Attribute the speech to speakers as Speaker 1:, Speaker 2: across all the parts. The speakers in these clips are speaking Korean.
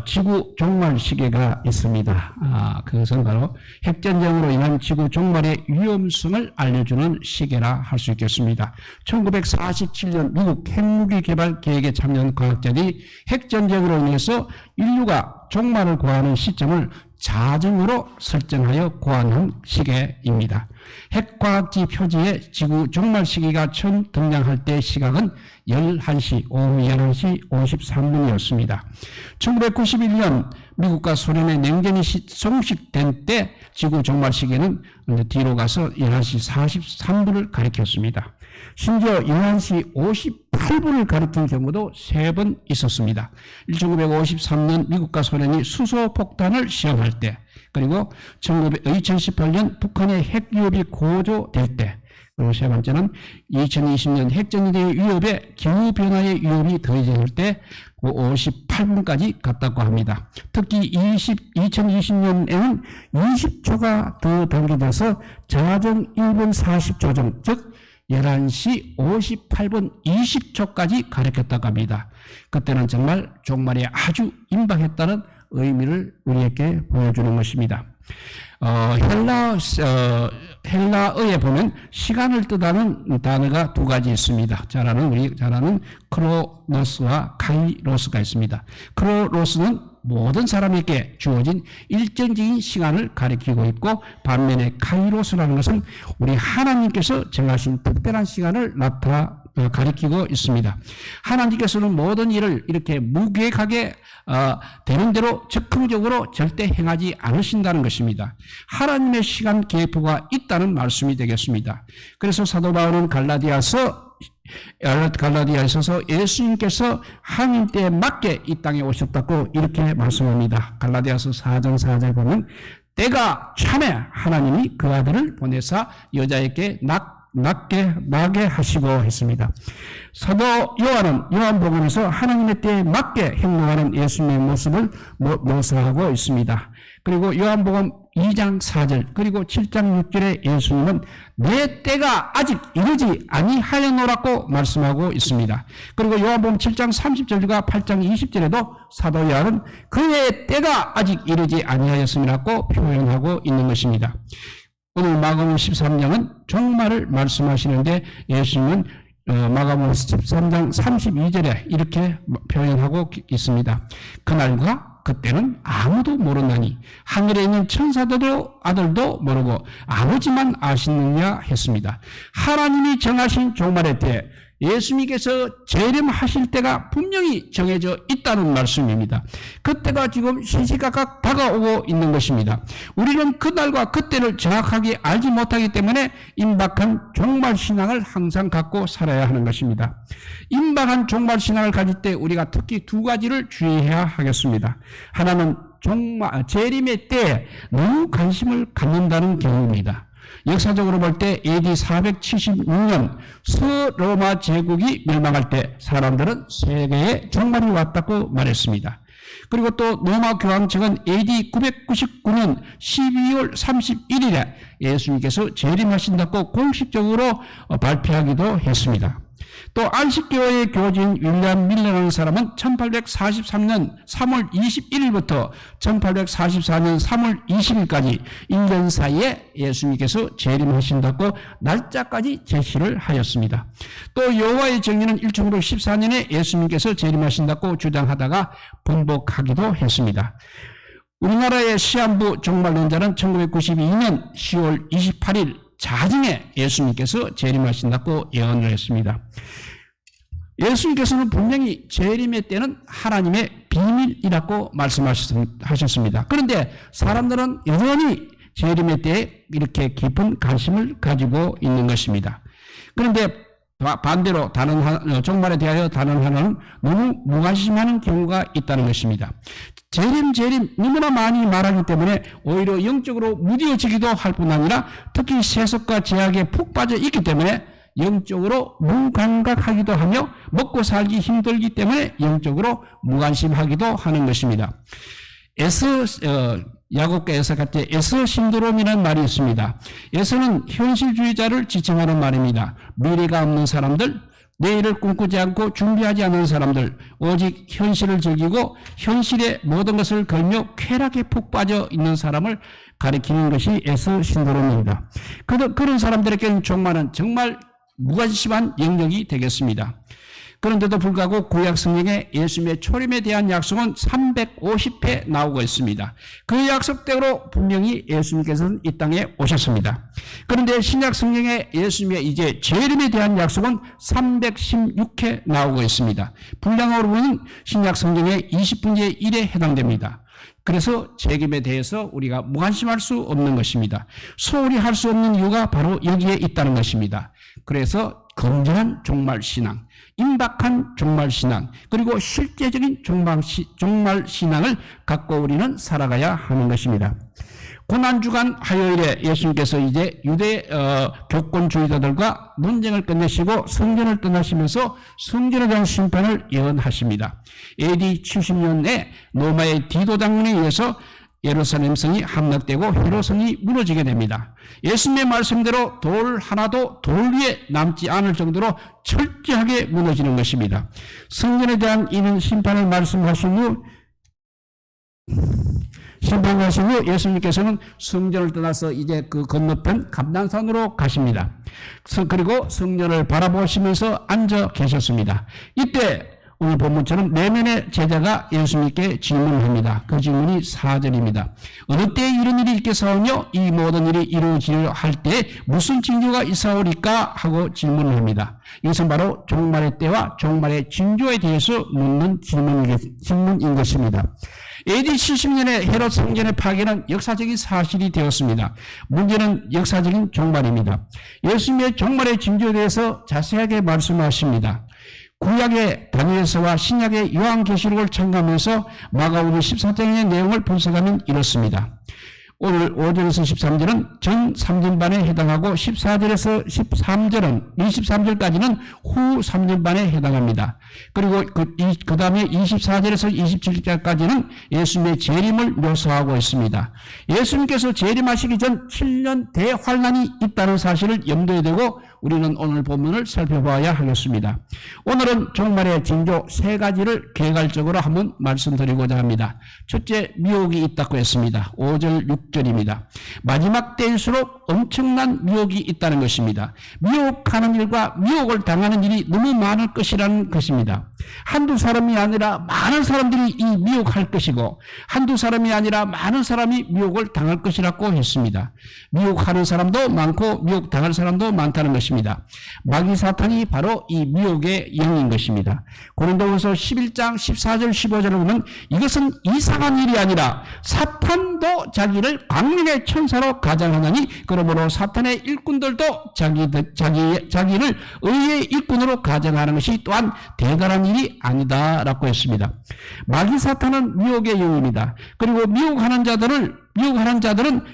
Speaker 1: 지구 종말 시계가 있습니다. 그것은 바로 핵전쟁으로 인한 지구 종말의 위험성을 알려주는 시계라 할 수 있겠습니다. 1947년 미국 핵무기 개발 계획에 참여한 과학자들이 핵전쟁으로 인해서 인류가 종말을 고하는 시점을 자정으로 설정하여 고안한 시계입니다. 핵과학지 표지에 지구 종말 시기가 처음 등장할 때 시각은 11시, 오후 11시 53분이었습니다. 1991년 미국과 소련의 냉전이 종식된 때 지구 종말 시계는 뒤로 가서 11시 43분을 가리켰습니다. 심지어 11시 58분을 가리킨 경우도 3번 있었습니다. 1953년 미국과 소련이 수소폭탄을 시험할 때, 그리고 2018년 북한의 핵위협이 고조될 때, 그리고 세 번째는 2020년 핵전쟁의 위협에 기후변화의 위험이 더해질 때 58분까지 갔다고 합니다. 특히 2020년에는 20초가 더 당겨져서 자정 1분 40초 전, 즉 11시 58분 20초까지 가리켰다고 합니다. 그때는 정말 종말이 아주 임박했다는 의미를 우리에게 보여주는 것입니다. 헬라어에 보면 시간을 뜻하는 단어가 두 가지 있습니다. 우리 잘 아는 크로노스와 카이로스가 있습니다. 크로노스는 모든 사람에게 주어진 일정적인 시간을 가리키고 있고, 반면에 카이로스라는 것은 우리 하나님께서 정하신 특별한 시간을 가리키고 있습니다. 하나님께서는 모든 일을 이렇게 무계획하게 되는 대로 즉흥적으로 절대 행하지 않으신다는 것입니다. 하나님의 시간 계획표가 있다는 말씀이 되겠습니다. 그래서 사도 바울은 갈라디아에 있어서 예수님께서 하나님 때에 맞게 이 땅에 오셨다고 이렇게 말씀합니다. 갈라디아서 4장 4절 보면 때가 참에 하나님이 그 아들을 보내사 여자에게 나게 하시고 했습니다. 사도 요한은 요한복음에서 하나님의 때에 맞게 행동하는 예수님의 모습을 묘사하고 있습니다. 그리고 요한복음 2장 4절 그리고 7장 6절에 예수님은 내 때가 아직 이르지 아니하였노라고 말씀하고 있습니다. 그리고 요한복음 7장 30절과 8장 20절에도 사도 요한은 그의 때가 아직 이르지 아니하였음이라고 표현하고 있는 것입니다. 오늘 마가복음 13장은 종말을 말씀하시는데 예수님은 마가복음 13장 32절에 이렇게 표현하고 있습니다. 그날과 그때는 아무도 모르나니 하늘에 있는 천사들도 아들도 모르고 아버지만 아시느냐 했습니다. 하나님이 정하신 종말의 때 예수님께서 재림하실 때가 분명히 정해져 있다는 말씀입니다. 그때가 지금 시시각각 다가오고 있는 것입니다. 우리는 그날과 그때를 정확하게 알지 못하기 때문에 임박한 종말신앙을 항상 갖고 살아야 하는 것입니다. 임박한 종말신앙을 가질 때 우리가 특히 두 가지를 주의해야 하겠습니다. 하나는 재림의 때에 너무 관심을 갖는다는 경우입니다. 역사적으로 볼 때 AD 476년 서로마 제국이 멸망할 때 사람들은 세계에 종말이 왔다고 말했습니다. 그리고 또 로마 교황 측은 AD 999년 12월 31일에 예수님께서 재림하신다고 공식적으로 발표하기도 했습니다. 또 안식교회의 교주인 윌리엄 밀러라는 사람은 1843년 3월 21일부터 1844년 3월 20일까지 1년 사이에 예수님께서 재림하신다고 날짜까지 제시를 하였습니다. 또 여호와의 정리는 1914년에 예수님께서 재림하신다고 주장하다가 번복하기도 했습니다. 우리나라의 시한부 종말론자는 1992년 10월 28일 자정에 예수님께서 재림하신다고 예언을 했습니다. 예수님께서는 분명히 재림의 때는 하나님의 비밀이라고 말씀하셨습니다. 그런데 사람들은 여전히 재림의 때에 이렇게 깊은 관심을 가지고 있는 것입니다. 그런데 반대로 종말에 대하여 다른 하나는 너무 무관심하는 경우가 있다는 것입니다. 재림 너무나 많이 말하기 때문에 오히려 영적으로 무뎌지기도 할 뿐 아니라 특히 세속과 제약에 푹 빠져 있기 때문에 영적으로 무감각하기도 하며 먹고 살기 힘들기 때문에 영적으로 무관심하기도 하는 것입니다. 야곱과 에서 같이 에서 신드롬이라는 말이 있습니다. 에서는 현실주의자를 지칭하는 말입니다. 미래가 없는 사람들, 내일을 꿈꾸지 않고 준비하지 않은 사람들, 오직 현실을 즐기고 현실의 모든 것을 걸며 쾌락에 푹 빠져 있는 사람을 가리키는 것이 에서 신도론입니다. 그런 사람들에게는 종말은 정말 무관심한 영역이 되겠습니다. 그런데도 불구하고 구약 성경에 예수님의 초림에 대한 약속은 350회 나오고 있습니다. 그 약속대로 분명히 예수님께서는 이 땅에 오셨습니다. 그런데 신약 성경에 예수님의 이제 재림에 대한 약속은 316회 나오고 있습니다. 분량으로 보면 신약 성경의 20분의 1에 해당됩니다. 그래서 재림에 대해서 우리가 무관심할 수 없는 것입니다. 소홀히 할 수 없는 이유가 바로 여기에 있다는 것입니다. 그래서 건전한 종말신앙, 임박한 종말신앙, 그리고 실제적인 종말신앙을 갖고 우리는 살아가야 하는 것입니다. 고난주간 화요일에 예수님께서 이제 유대 교권주의자들과 논쟁을 끝내시고 성전을 떠나시면서 성전에 대한 심판을 예언하십니다. AD 70년에 로마의 디도 장군에 의해서 예루살렘 성이 함락되고 헤롯 성이 무너지게 됩니다. 예수님의 말씀대로 돌 하나도 돌 위에 남지 않을 정도로 철저하게 무너지는 것입니다. 성전에 대한 이런 심판을 말씀하신 후 예수님께서는 성전을 떠나서 이제 그 건너편 감난산으로 가십니다. 그리고 성전을 바라보시면서 앉아 계셨습니다. 이때 오늘 본문처럼 내면의 제자가 예수님께 질문합니다. 그 질문이 4절입니다. 어느 때에 이런 일이 있겠사오며 이 모든 일이 이루어지려 할 때에 무슨 징조가 있사오리까 하고 질문을 합니다. 이것은 바로 종말의 때와 종말의 징조에 대해서 묻는 질문인 것입니다. AD 70년에 헤롯 성전의 파괴는 역사적인 사실이 되었습니다. 문제는 역사적인 종말입니다. 예수님의 종말의 징조에 대해서 자세하게 말씀하십니다. 구약의 다니엘서와 신약의 요한계시록을 참고하면서 마가복음 14장의 내용을 분석하면 이렇습니다. 오늘 5절에서 13절은 전 3년반에 해당하고 14절에서 13절은 23절까지는 후 3년반에 해당합니다. 그리고 그 다음에 24절에서 27절까지는 예수님의 재림을 묘사하고 있습니다. 예수님께서 재림하시기 전 7년 대환란이 있다는 사실을 염두에 두고 우리는 오늘 본문을 살펴봐야 하겠습니다. 오늘은 종말의 징조 3가지를 개괄적으로 한번 말씀드리고자 합니다. 첫째, 미혹이 있다고 했습니다. 5절, 6절입니다. 마지막 때일수록 엄청난 미혹이 있다는 것입니다. 미혹하는 일과 미혹을 당하는 일이 너무 많을 것이라는 것입니다. 한두 사람이 아니라 많은 사람들이 이 미혹할 것이고 한두 사람이 아니라 많은 사람이 미혹을 당할 것이라고 했습니다. 미혹하는 사람도 많고 미혹당할 사람도 많다는 것입니다. 마귀 사탄이 바로 이 미혹의 영인 것입니다. 고린도후서 11장 14절 15절을 보면 이것은 이상한 일이 아니라 사탄도 자기를 광명의 천사로 가장하나니 그러므로 사탄의 일꾼들도 자기를 의의 일꾼으로 가장하는 것이 또한 대단한 일이 아니다라고 했습니다. 마귀 사탄은 미혹의 영입니다. 그리고 미혹하는 자들은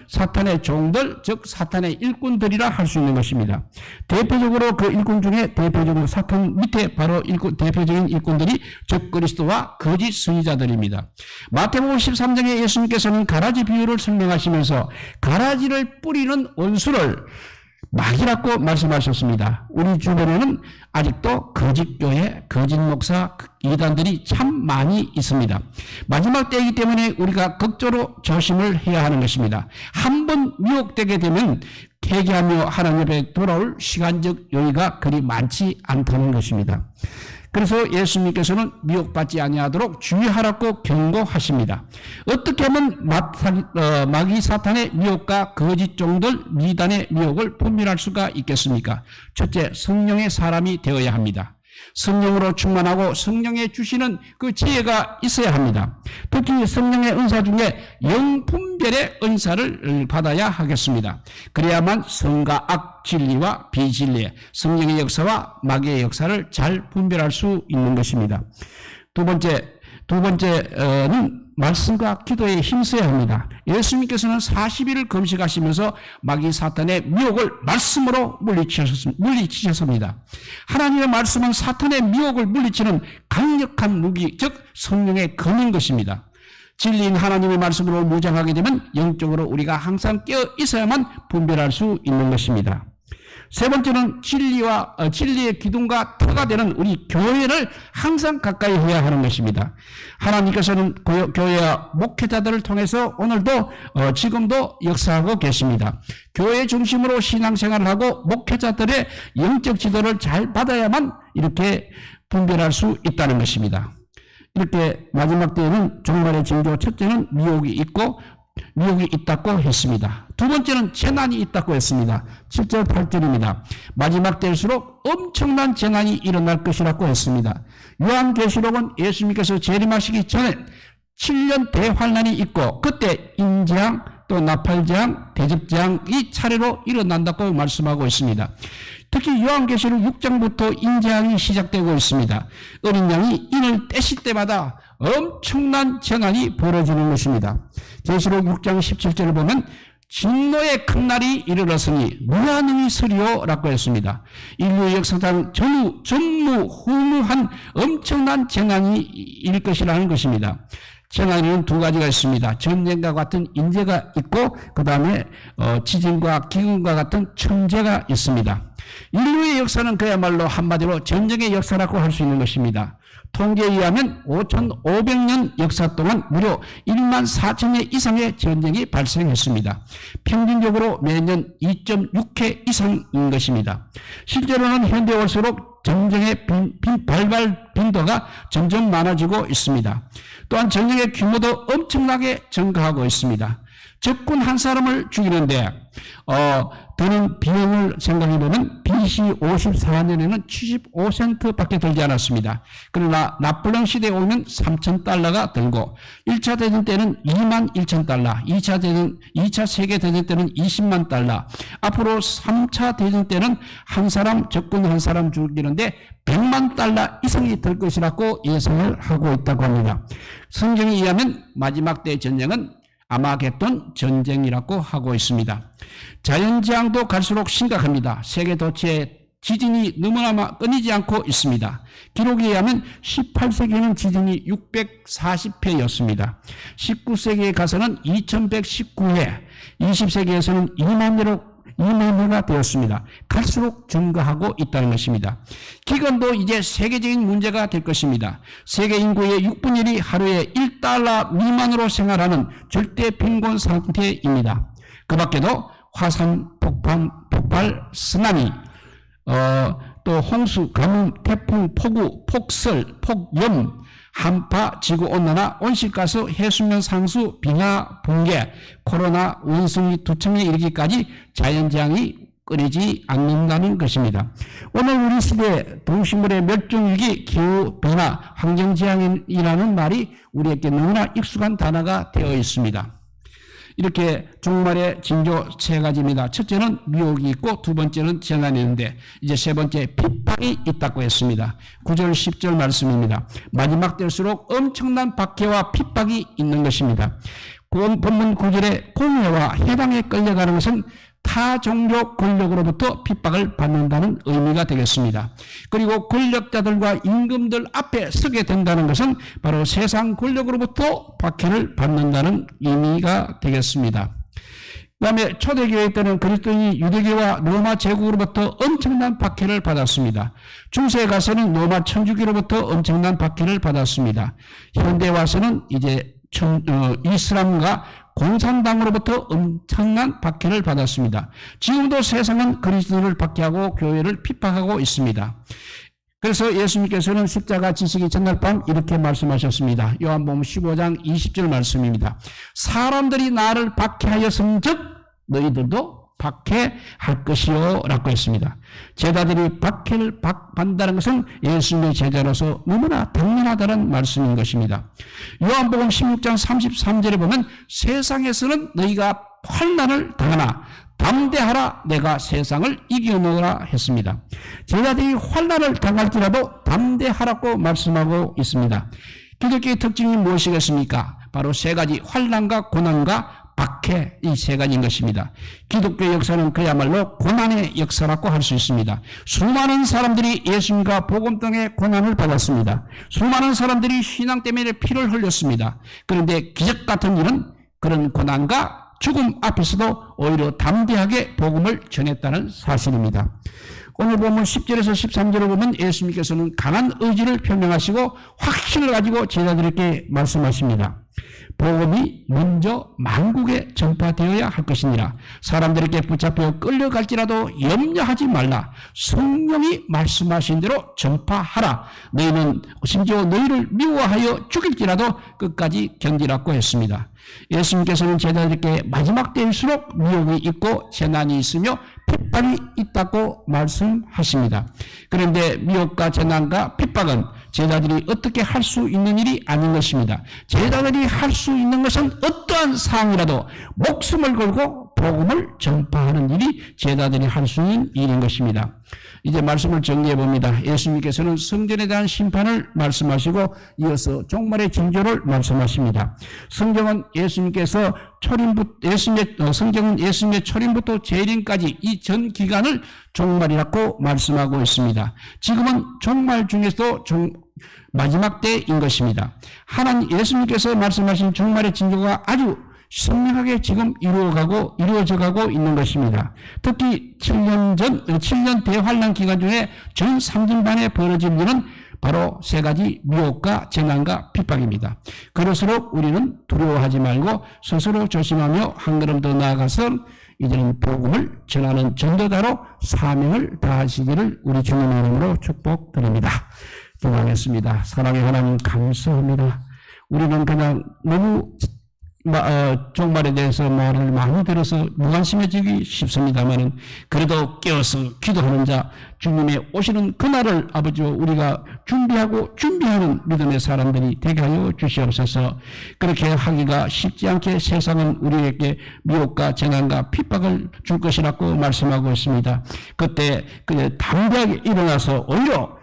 Speaker 1: 사탄의 종들, 즉 사탄의 일꾼들이라 할 수 있는 것입니다. 대표적으로 그 일꾼 중에 대표적으로 사탄 밑에 바로 대표적인 일꾼들이 적 그리스도와 거짓 선지자들입니다. 마태복음 13장에 예수님께서는 가라지 비유를 설명하시면서 가라지를 뿌리는 원수를 마귀라고 말씀하셨습니다. 우리 주변에는 아직도 거짓 교회, 거짓 목사, 이단들이 참 많이 있습니다. 마지막 때이기 때문에 우리가 극적으로 조심을 해야 하는 것입니다. 한번 미혹되게 되면 회개하며 하나님 앞에 돌아올 시간적 여유가 그리 많지 않다는 것입니다. 그래서 예수님께서는 미혹받지 아니하도록 주의하라고 경고하십니다. 어떻게 하면 마귀 사탄의 미혹과 거짓 종들 미단의 미혹을 분별할 수가 있겠습니까? 첫째, 성령의 사람이 되어야 합니다. 성령으로 충만하고 성령의 주시는 그 지혜가 있어야 합니다. 특히 성령의 은사 중에 영분별의 은사를 받아야 하겠습니다. 그래야만 성과 악, 진리와 비진리의 성령의 역사와 마귀의 역사를 잘 분별할 수 있는 것입니다. 두 번째는 말씀과 기도에 힘써야 합니다. 예수님께서는 40일을 금식하시면서 마귀 사탄의 미혹을 말씀으로 물리치셨습니다. 하나님의 말씀은 사탄의 미혹을 물리치는 강력한 무기, 즉 성령의 검인 것입니다. 진리인 하나님의 말씀으로 무장하게 되면 영적으로 우리가 항상 깨어 있어야만 분별할 수 있는 것입니다. 세 번째는 진리의 기둥과 터가 되는 우리 교회를 항상 가까이 해야 하는 것입니다. 하나님께서는 교회와 목회자들을 통해서 오늘도 지금도 역사하고 계십니다. 교회 중심으로 신앙생활을 하고 목회자들의 영적 지도를 잘 받아야만 이렇게 분별할 수 있다는 것입니다. 이렇게 마지막 때에는 종말의 징조, 첫째는 미혹이 있다고 했습니다. 두 번째는 재난이 있다고 했습니다. 7절 8절입니다. 마지막 때일수록 엄청난 재난이 일어날 것이라고 했습니다. 요한계시록은 예수님께서 재림하시기 전에 7년 대환란이 있고 그때 인재앙 또 나팔재앙, 대접재앙이 차례로 일어난다고 말씀하고 있습니다. 특히 요한계시록 6장부터 인재앙이 시작되고 있습니다. 어린 양이 인을 떼실 때마다 엄청난 재난이 벌어지는 것입니다. 계시록 6장 17절을 보면 진노의 큰 날이 이르렀으니 누가 능히 서리오 라고 했습니다. 인류의 역사상 전무후무한 엄청난 재난이 일 것이라는 것입니다. 재난에는 두 가지가 있습니다. 전쟁과 같은 인재가 있고 그 다음에 지진과 기근과 같은 천재가 있습니다. 인류의 역사는 그야말로 한마디로 전쟁의 역사라고 할 수 있는 것입니다. 통계에 의하면 5,500년 역사 동안 무려 1만 4천회 이상의 전쟁이 발생했습니다. 평균적으로 매년 2.6회 이상인 것입니다. 실제로는 현대 올수록 전쟁의 발발 빈도가 점점 많아지고 있습니다. 또한 전쟁의 규모도 엄청나게 증가하고 있습니다. 적군 한 사람을 죽이는데 드는 비용을 생각해보면 BC 54년에는 75센트밖에 들지 않았습니다. 그러나 나폴레옹 시대에 오면 3,000달러가 들고 1차 대전 때는 21,000달러, 2차 세계대전 때는 20만 달러, 앞으로 3차 대전 때는 적군 한 사람 죽이는데 100만 달러 이상이 들 것이라고 예상을 하고 있다고 합니다. 성경에 의하면 마지막 때 전쟁은 아마겟돈 전쟁이라고 하고 있습니다. 자연재앙도 갈수록 심각합니다. 세계 도처에 지진이 너무나 끊이지 않고 있습니다. 기록에 의하면 18세기에는 지진이 640회였습니다. 19세기에 가서는 2119회, 20세기에서는 2만 회가 되었습니다. 갈수록 증가하고 있다는 것입니다. 기근도 이제 세계적인 문제가 될 것입니다. 세계 인구의 6분의 1이 하루에 $1 미만으로 생활하는 절대 빈곤 상태입니다. 그 밖에도 화산 폭발, 쓰나미, 또 홍수, 가뭄, 태풍, 폭우, 폭설, 폭염, 한파, 지구온난화, 온실가스, 해수면 상수, 빙하, 붕괴, 코로나, 원숭이 두청에 이르기까지 자연재앙이 끊이지 않는다는 것입니다. 오늘 우리 시대의 동식물의 멸종위기, 기후변화, 환경재앙이라는 말이 우리에게 너무나 익숙한 단어가 되어 있습니다. 이렇게 종말의 징조 세 가지입니다. 첫째는 미혹이 있고 두 번째는 재난이 있는데 이제 세 번째 핍박이 있다고 했습니다. 9절 10절 말씀입니다. 마지막 때일수록 엄청난 박해와 핍박이 있는 것입니다. 본문 9절에 공회와 해당에 끌려가는 것은 타 종교 권력으로부터 핍박을 받는다는 의미가 되겠습니다. 그리고 권력자들과 임금들 앞에 서게 된다는 것은 바로 세상 권력으로부터 박해를 받는다는 의미가 되겠습니다. 그 다음에 초대교회 때는 그리스도인이 유대교와 로마 제국으로부터 엄청난 박해를 받았습니다. 중세에 가서는 로마 천주교로부터 엄청난 박해를 받았습니다. 현대 와서는 이제 이슬람과 공산당으로부터 엄청난 박해를 받았습니다. 지금도 세상은 그리스도를 박해하고 교회를 핍박하고 있습니다. 그래서 예수님께서는 십자가 지시기 전날 밤 이렇게 말씀하셨습니다. 요한복음 15장 20절 말씀입니다. 사람들이 나를 박해하였은즉 너희들도 박해할 것이요 라고 했습니다. 제자들이 박해를 받는다는 것은 예수님의 제자로서 너무나 당연하다는 말씀인 것입니다. 요한복음 16장 33절에 보면 세상에서는 너희가 환난을 당하나 담대하라 내가 세상을 이겨놓으라 했습니다. 제자들이 환난을 당할지라도 담대하라고 말씀하고 있습니다. 기독교의 특징이 무엇이겠습니까? 바로 세 가지 환난과 고난과 박해, 이 세 가지인 것입니다. 기독교의 역사는 그야말로 고난의 역사라고 할 수 있습니다. 수많은 사람들이 예수님과 복음 등의 고난을 받았습니다. 수많은 사람들이 신앙 때문에 피를 흘렸습니다. 그런데 기적 같은 일은 그런 고난과 죽음 앞에서도 오히려 담대하게 복음을 전했다는 사실입니다. 오늘 보면 10절에서 13절을 보면 예수님께서는 강한 의지를 표명하시고 확신을 가지고 제자들에게 말씀하십니다. 복음이 먼저 만국에 전파되어야 할 것이니라. 사람들에게 붙잡혀 끌려갈지라도 염려하지 말라. 성령이 말씀하신 대로 전파하라. 너희는 심지어 너희를 미워하여 죽일지라도 끝까지 견디라고 했습니다. 예수님께서는 제자들에게 마지막 때일수록 미혹이 있고 재난이 있으며 핍박이 있다고 말씀하십니다. 그런데 미혹과 재난과 핍박은 제자들이 어떻게 할 수 있는 일이 아닌 것입니다. 제자들이 할 수 있는 것은 어떠한 상황이라도 목숨을 걸고 복음을 전파하는 일이 제자들이 할 수 있는 일인 것입니다. 이제 말씀을 정리해 봅니다. 예수님께서는 성전에 대한 심판을 말씀하시고 이어서 종말의 징조를 말씀하십니다. 성경은 예수님께서 성경은 예수님의 초림부터 재림까지 이 전 기간을 종말이라고 말씀하고 있습니다. 지금은 종말 중에서도 마지막 때인 것입니다. 하나님 예수님께서 말씀하신 종말의 징조가 아주 선명하게 지금 이루어져가고 있는 것입니다. 특히 7년 대환란 기간 중에 전 상징반에 벌어질 일은 바로 세 가지 미혹과 재난과 핍박입니다. 그럴수록 우리는 두려워하지 말고 스스로 조심하며 한 걸음 더 나아가서 이제는 복음을 전하는 전도자로 사명을 다하시기를 우리 주님의 이름으로 축복드립니다. 기도하겠습니다. 사랑의 하나님 감사합니다. 우리는 그냥 너무 종말에 대해서 말을 많이 들어서 무관심해지기 쉽습니다만은 그래도 깨어서 기도하는 자 주님의 오시는 그날을 아버지와 우리가 준비하는 믿음의 사람들이 되게 하여 주시옵소서. 그렇게 하기가 쉽지 않게 세상은 우리에게 미혹과 재난과 핍박을 줄 것이라고 말씀하고 있습니다. 그때 담대하게 일어나서 오히려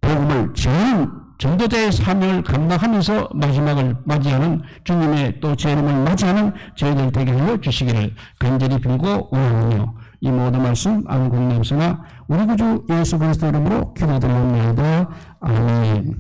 Speaker 1: 복음을 전하는 전도자의 사명을 감당하면서 마지막을 맞이하는 주님의 또 재림을 맞이하는 저희들 되게 하여 주시기를 간절히 빌고 원하오며 이 모든 말씀 안국남서나 우리 구주 예수 그리스도 이름으로 기도드리옵나이다. 아멘.